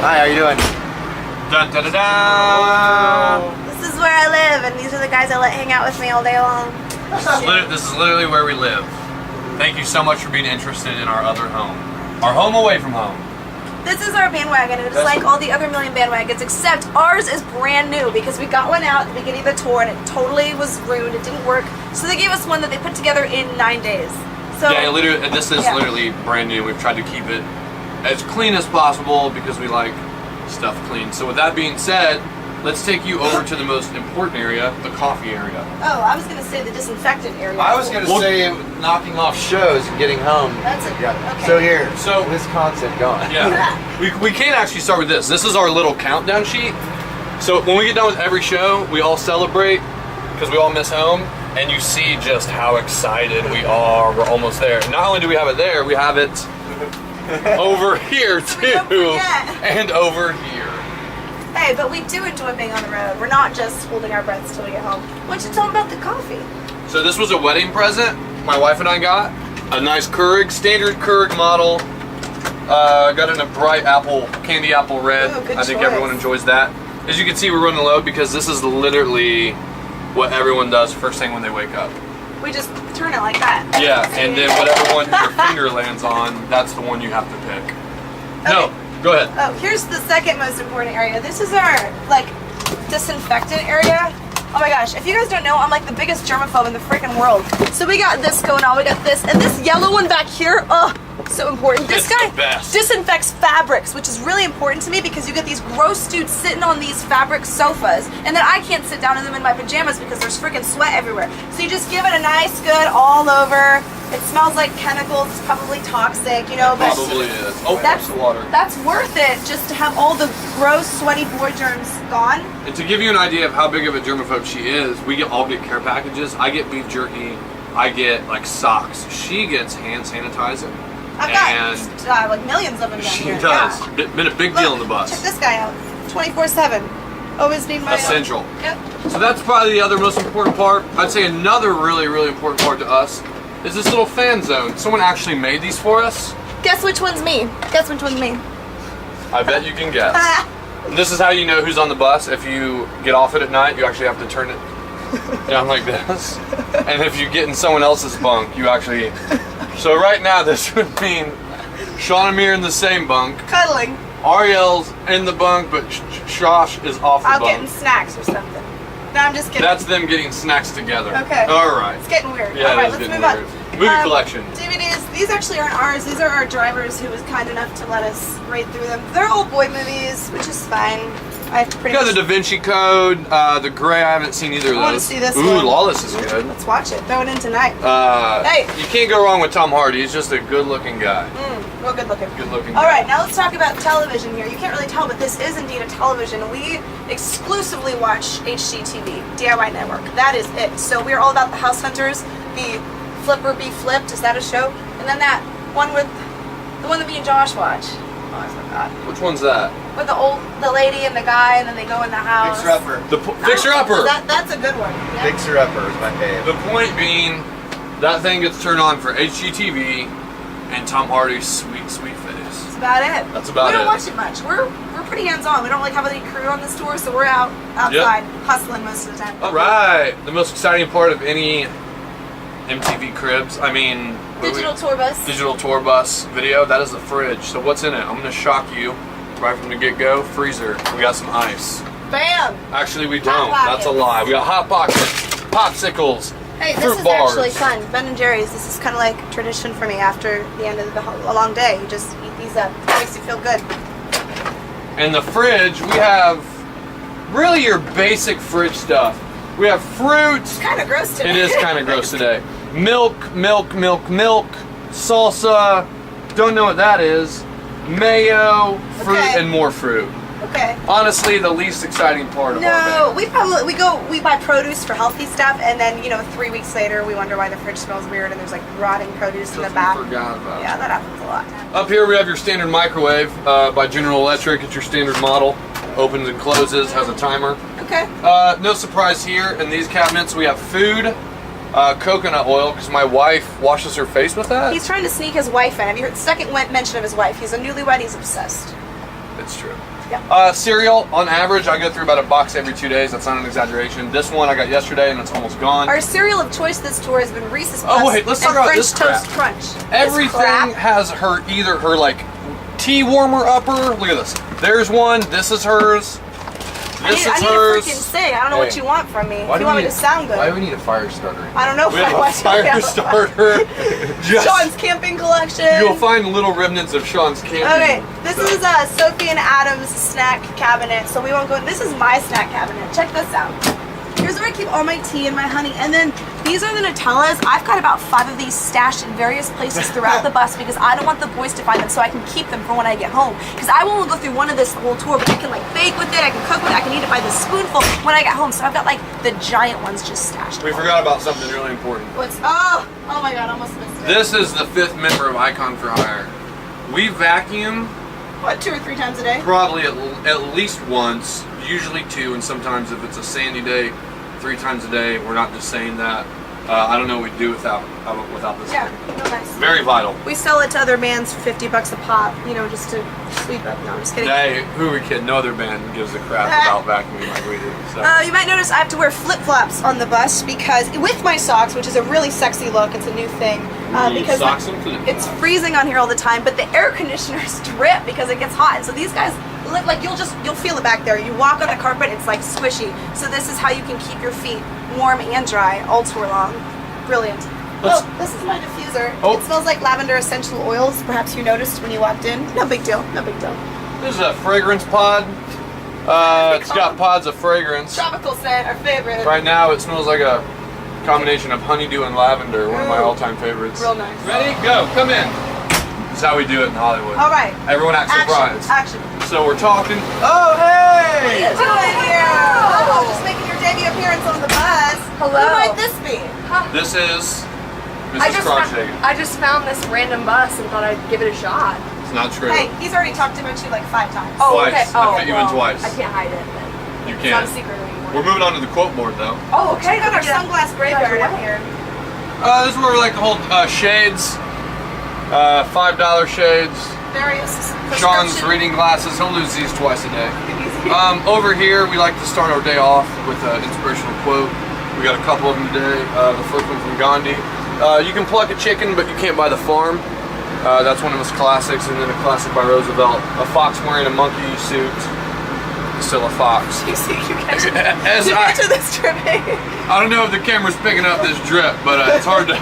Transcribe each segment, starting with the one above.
Hi, how you doing? Dun, dun, dun, dun. This is where I live, and these are the guys I let hang out with me all day long. This is literally where we live. Thank you so much for being interested in our other home. Our home away from home. This is our bandwagon, and it's like all the other million bandwagons, except ours is brand new because we got one out at the beginning of the tour and it totally was ruined. It didn't work. So they gave us one that they put together in 9 days. So yeah, literally, this is literally brand new. We've tried to keep it as clean as possible because we like stuff clean. So with that being said, let's take you over to the most important area, the coffee area. Oh, I was going to say the disinfectant area. I was going to say knocking off shows and getting home. That's it. Okay. So here, So this content gone. Yeah, we can't actually start with this. This is our little countdown sheet. So when we get done with every show, we all celebrate because we all miss home. And you see just how excited we are. We're almost there. And not only do we have it there, we have it over here too, and over here. Hey, but we do enjoy being on the road. We're not just holding our breaths till we get home. Why don't you tell them about the coffee? So this was a wedding present my wife and I got. A nice Keurig, standard Keurig model. Got in a bright apple, candy apple red. Ooh, good I think choice. everyone enjoys that. As you can see, we're running low because this is literally what everyone does first thing when they wake up. We just turn it like that. Yeah, and then whatever one your finger lands on, that's the one you have to pick. No, go ahead. Oh, here's the second most important area. This is our, like, disinfectant area. Oh my gosh, if you guys don't know, I'm like the biggest germaphobe in the freaking world. So we got this going on, we got this, and this yellow one back here, so important. This guy disinfects fabrics, which is really important to me because you get these gross dudes sitting on these fabric sofas, and then I can't sit down in them in my pajamas because there's freaking sweat everywhere. So you just give it a nice good all over. It smells like chemicals, it's probably toxic, you know, but Probably is. Oh, that's the water. That's worth it just to have all the gross, sweaty boy germs gone. And to give you an idea of how big of a germaphobe she is, we all get care packages. I get beef jerky. I get like socks. She gets hand sanitizer. I've got like millions of them down here. She does. Yeah. Been a big deal on the bus. Check this guy out. 24/7. Always need my Essential. Yep. So that's probably the other most important part. I'd say another really, really important part to us is this little fan zone. Someone actually made these for us. Guess which one's me? Guess which one's me? I bet you can guess. And this is how you know who's on the bus. If you get off it at night, you actually have to turn it down like this. And if you get in someone else's bunk, you actually... So right now, this would mean Sean and me are in the same bunk. Cuddling. Ariel's in the bunk, but Shosh is off the I'm bunk. getting snacks or something. No, I'm just kidding. That's them getting snacks together. Okay. All right. It's getting weird. Yeah, All right, it is let's getting move weird. on. Movie collection. DVDs. These actually aren't ours. These are our drivers who was kind enough to let us raid through them. They're old boy movies, which is fine. I We pretty got much... the Da Vinci Code, the Gray. I haven't seen either of those. I want to see this Ooh, one. Lawless is good. Let's watch it. Throw it in tonight. Hey. You can't go wrong with Tom Hardy. He's just a good-looking guy. Real good looking. Good-looking All guy. right, now let's talk about television here. You can't really tell, but this is indeed a television. We exclusively watch HGTV, DIY Network. That is it. So we're all about the House Hunters, the Flipper Be Flipped. Is that a show? And then that one with the one that me and Josh watch. Oh, I forgot. Which one's that? With the lady and the guy, and then they go in the house. Fixer Upper. The Fixer Upper. That's a good one. Yeah. Fixer Upper is my fave. The point being, that thing gets turned on for HGTV and Tom Hardy's sweet, sweet face. That's about it. That's about We don't it. watch it much. We're pretty hands-on. We don't really have any crew on this tour, so we're outside hustling most of the time. All right. The most exciting part of any MTV Cribs, I mean... Digital tour bus. Digital tour bus video, that is the fridge. So what's in it? I'm going to shock you right from the get-go. Freezer. We got some ice. Bam! Actually, we Hot don't. Pockets. That's a lie. We got Hot Pockets, Popsicles, Hey, this fruit is bars. actually fun. Ben and Jerry's. This is kind of like tradition for me after the end of a long day. You just eat these up. It makes you feel good. In the fridge, we have really your basic fridge stuff. We have fruit. It's kind of gross today. It is kind of gross today. Milk, salsa, don't know what that is, mayo, fruit, Okay. and more fruit. Okay. Honestly, the least exciting part of our No, bag. we buy produce for healthy stuff, and then 3 weeks later we wonder why the fridge smells weird and there's like rotting produce in the back. Forgot about Yeah, that happens a lot. Up here we have your standard microwave by General Electric. It's your standard model. Opens and closes, has a timer. Okay. No surprise here. In these cabinets we have food, coconut oil, because my wife washes her face with that. He's trying to sneak his wife in. Have you heard the second mention of his wife? He's a newlywed. He's obsessed. It's true. Yeah. Cereal, on average, I go through about a box every 2 days. That's not an exaggeration. This one I got yesterday and it's almost gone. Our cereal of choice this tour has been Reese's Puffs Oh, wait, let's talk and about French this crap. Toast Crunch. Everything has either her like tea warmer upper. Look at this. There's one. This is hers. This is I need hers. to freaking sing. I don't know what Hey. you want from me. Why If do you want we me to sound good. Why do we need a fire starter? I don't know. We have a why- fire starter. Just, Sean's camping collection. you'll find little remnants of Sean's camping. Okay, this is Sophie and Adam's snack cabinet, so we won't go. This is my snack cabinet. Check this out. Here's where I keep all my tea and my honey, and then these are the Nutellas. I've got about 5 of these stashed in various places throughout the bus because I don't want the boys to find them, so I can keep them for when I get home. Because I won't go through one of this whole tour, but I can like bake with it, I can cook with it, I can eat it by the spoonful when I get home. So I've got like the giant ones just stashed. We forgot about something really important. What's oh my god, I almost missed it. This is the 5th member of Icon for Hire. We vacuum What, 2 or 3 times a day? probably at least once, usually 2, and sometimes if it's a sandy day, 3 times a day. We're not just saying that. I don't know what we'd do without this Yeah, thing. no nice. Very vital. We sell it to other bands for $50 a pop, you know, just to sweep up. No, I'm just kidding. Hey, who are we kidding? No other band gives a crap about vacuuming like we do. So. You might notice I have to wear flip-flops on the bus because with my socks, which is a really sexy look, it's a new thing. Because Socks and flip-flops. it's freezing on here all the time, but the air conditioners drip because it gets hot. And so these guys, like you'll feel it back there. You walk on the carpet, it's like squishy. So this is how you can keep your feet warm and dry all tour long. Brilliant. This is my diffuser. Oh. It smells like lavender essential oils. Perhaps you noticed when you walked in. No big deal. No big deal. This is a fragrance pod. It's got pods of fragrance. Tropical scent, our favorite. Right now, it smells like a combination of honeydew and lavender. One of my Ooh. all-time favorites. Real nice. Ready? Go. Come in. This is how we do it in Hollywood. All right. Everyone acts surprised. Action. So we're talking. Oh, hey! What are you doing here? Oh, just making your debut appearance on the bus. Hello. Who might this be? This is I Mrs. just, Crotchhagen. I just found this random bus and thought I'd give it a shot. It's not true. Hey, he's already talked about you like 5 times. Oh, Twice. okay. I Oh, fit you in twice. I can't hide it. Then. You It's not a can't. secret anymore. We're moving on to the quote board, though. Oh, Check okay. out our sunglass graveyard up here. This is where we like to hold shades. $5 shades. Various Sean's prescription- reading glasses. He'll lose these twice a day. Over here, we like to start our day off with an inspirational quote. We got a couple of them today. The first one from Gandhi. You can pluck a chicken, but you can't buy the farm. That's one of his classics. And then a classic by Roosevelt. A fox wearing a monkey suit is still a fox. You see, you catch it. As You I, catch this dripping. I don't know if the camera's picking up this drip, but it's hard to.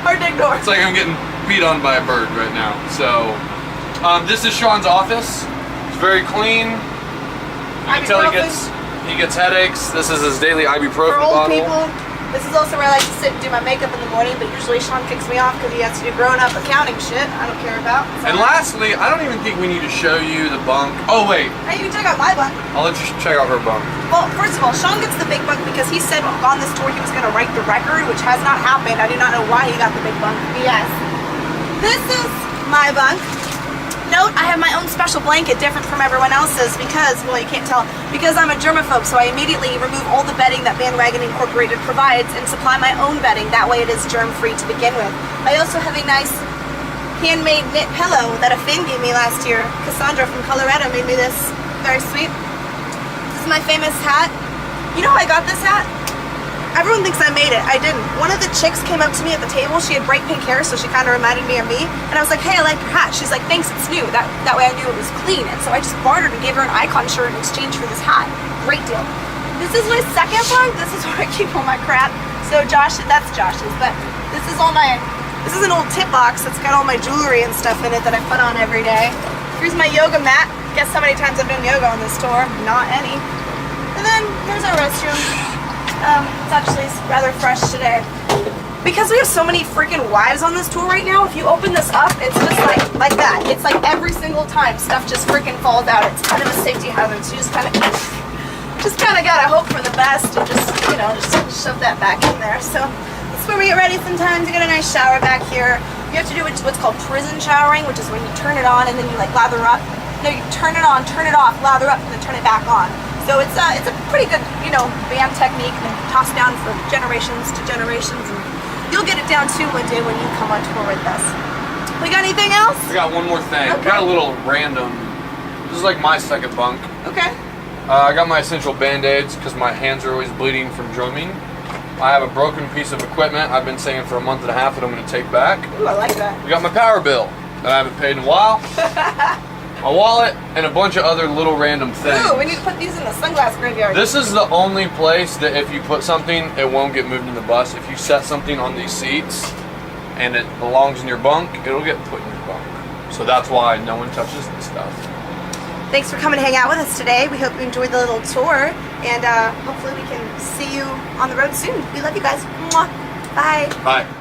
Hard to ignore. It's like I'm getting beat on by a bird right now. So, this is Sean's office. It's very clean. You can tell he gets headaches. This is his daily ibuprofen For old bottle. people, this is also where I like to sit and do my makeup in the morning, but usually Sean kicks me off because he has to do grown-up accounting shit I don't care about. So. And lastly, I don't even think we need to show you the bunk. Oh wait, Hey, you can check out my bunk. I'll let you check out her bunk. Well, first of all, Sean gets the big bunk because he said on this tour he was going to write the record, which has not happened. I do not know why he got the big bunk. Yes. This is my bunk. Note, I have my own special blanket different from everyone else's because, well, you can't tell, because I'm a germaphobe, so I immediately remove all the bedding that Bandwagon Incorporated provides and supply my own bedding. That way it is germ-free to begin with. I also have a nice handmade knit pillow that a fan gave me last year. Cassandra from Colorado made me this. Very sweet. This is my famous hat. You know how I got this hat? Everyone thinks I made it. I didn't. One of the chicks came up to me at the table. She had bright pink hair, so she kind of reminded me of me. And I was like, hey, I like your hat. She's like, thanks, it's new. That way I knew it was clean. And so I just bartered and gave her an Icon shirt in exchange for this hat. Great deal. This is my second bunk. This is where I keep all my crap. So that's Josh's, but this is this is an old tip box that's got all my jewelry and stuff in it that I put on every day. Here's my yoga mat. Guess how many times I've done yoga on this tour? Not any. And then here's our restroom. It's actually rather fresh today. Because we have so many freaking wives on this tour right now, if you open this up, it's just like that. It's like every single time stuff just freaking falls out. It's kind of a safety hazard. So you just kind of gotta hope for the best and just shove that back in there. So that's where we get ready sometimes. You get a nice shower back here. You have to do what's called prison showering, which is when you turn it on and then you like lather up. No, you turn it on, turn it off, lather up, and then turn it back on. So it's a pretty good, band technique and tossed down for generations to generations. And you'll get it down too one day when you come on tour with us. We got anything else? We got one more thing. Okay. We got a little random This is like my second bunk. Okay. I got my essential band-aids because my hands are always bleeding from drumming. I have a broken piece of equipment I've been saying for a month and a half that I'm going to take back. Ooh, I like that. We got my power bill that I haven't paid in a while. My wallet and a bunch of other little random things. Ooh, we need to put these in the sunglass graveyard. This is the only place that if you put something, it won't get moved in the bus. If you set something on these seats and it belongs in your bunk, it'll get put in your bunk. So that's why no one touches this stuff. Thanks for coming to hang out with us today. We hope you enjoyed the little tour, and hopefully we can see you on the road soon. We love you guys. Mwah. Bye. Bye.